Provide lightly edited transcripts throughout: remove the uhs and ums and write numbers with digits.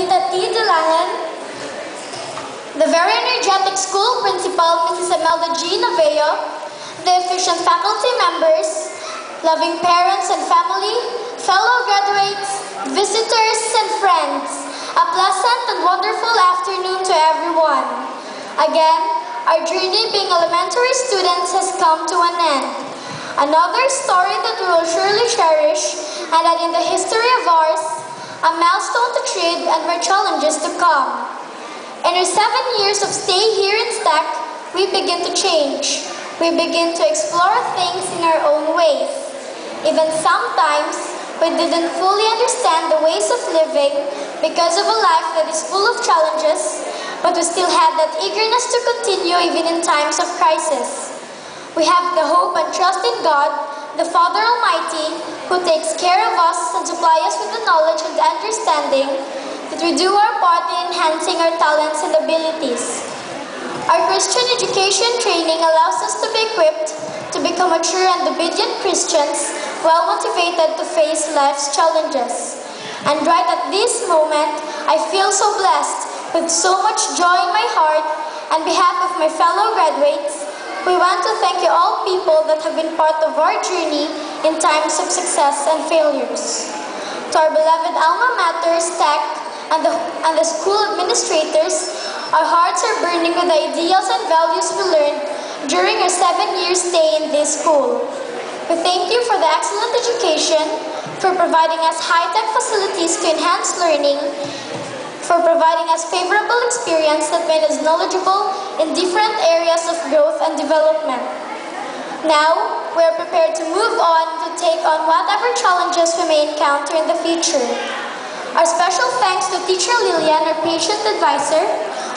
Carmelita T. Dulangan, the very energetic school principal, Mrs. Imelda G. Naveo, the efficient faculty members, loving parents and family, fellow graduates, visitors and friends, a pleasant and wonderful afternoon to everyone. Again, our journey being elementary students has come to an end. Another story that we will surely cherish, and that in the history of ours, a milestone to tread and more challenges to come. In our 7 years of stay here in STEC, we begin to change. We begin to explore things in our own ways. Even sometimes, we didn't fully understand the ways of living because of a life that is full of challenges, but we still had that eagerness to continue even in times of crisis. We have the hope and trust in God, the Father Almighty, who takes care of us and supplies us with the knowledge and understanding that we do our part in enhancing our talents and abilities. Our Christian education training allows us to be equipped to become mature and obedient Christians, well motivated to face life's challenges. And right at this moment, I feel so blessed with so much joy in my heart. On behalf of my fellow graduates, we want to thank you all people that have been part of our journey in times of success and failures. To our beloved alma mater, STEC, and the school administrators, our hearts are burning with the ideals and values we learned during our 7-year stay in this school. We thank you for the excellent education, for providing us high-tech facilities to enhance learning, for providing us favorable experience that made us knowledgeable in different areas of growth and development. Now, we are prepared to move on to take on whatever challenges we may encounter in the future. Our special thanks to Teacher Lillian, our patient advisor.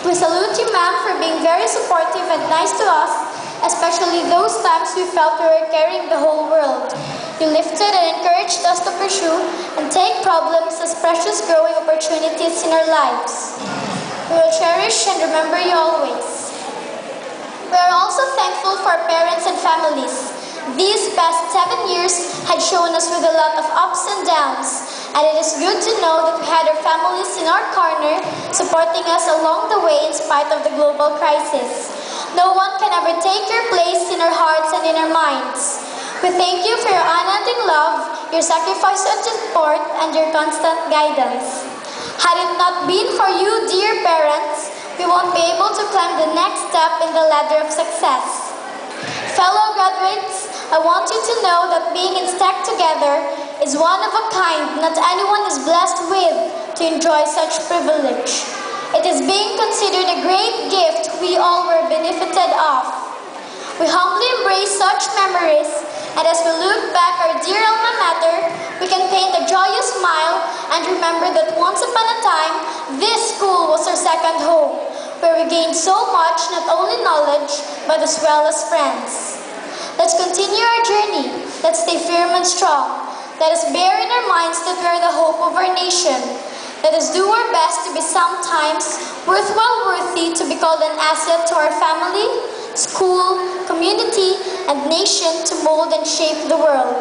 We salute you, ma'am, for being very supportive and nice to us, especially those times we felt we were carrying the whole world. You lifted and encouraged us to pursue and take problems as precious growing opportunities in our lives. We will cherish and remember you always. We are also thankful for our parents and families. These past 7 years had shown us with a lot of ups and downs, and it is good to know that we had our families in our corner, supporting us along the way in spite of the global crisis. No one can ever take your place in our hearts and in our minds. We thank you for your unending love, your sacrifice and support, and your constant guidance. Had it not been for you, dear parents, we won't be able to climb the next step in the ladder of success. Fellow graduates, I want you to know that being in STEC together is one of a kind not anyone is blessed with to enjoy such privilege. It is being considered a great gift we all were benefited of. We humbly embrace such memories, and as we look back our dear alma mater, we can paint a joyous smile and remember that once upon a time, this school was our second home, where we gained so much, not only knowledge, but as well as friends. Let's continue our journey. Let's stay firm and strong. Let us bear in our minds that we are the hope of our nation. Let us do our best to be sometimes worthy to be called an asset to our family, school, community, and nation to mold and shape the world.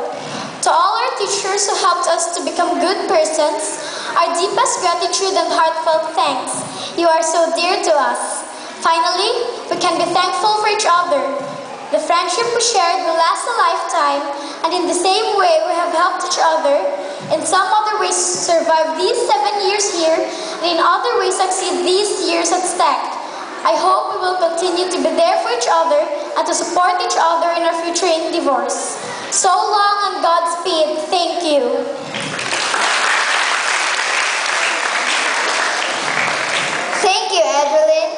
To all our teachers who helped us to become good persons, our deepest gratitude and heartfelt thanks. You are so dear to us. Finally, we can be thankful for each other. The friendship we shared will last a lifetime, and in the same way we have helped each other, in some other ways survive these 7 years here, and in other ways succeed these years at STEC. I hope we will continue to be there for each other and to support each other in our future endeavors. So long and Godspeed. Thank you. Thank you, Adeline.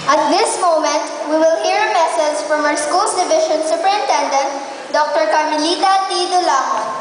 At this moment, we will hear a message from our school's division superintendent, Dr. Carmelita T. Dulangan.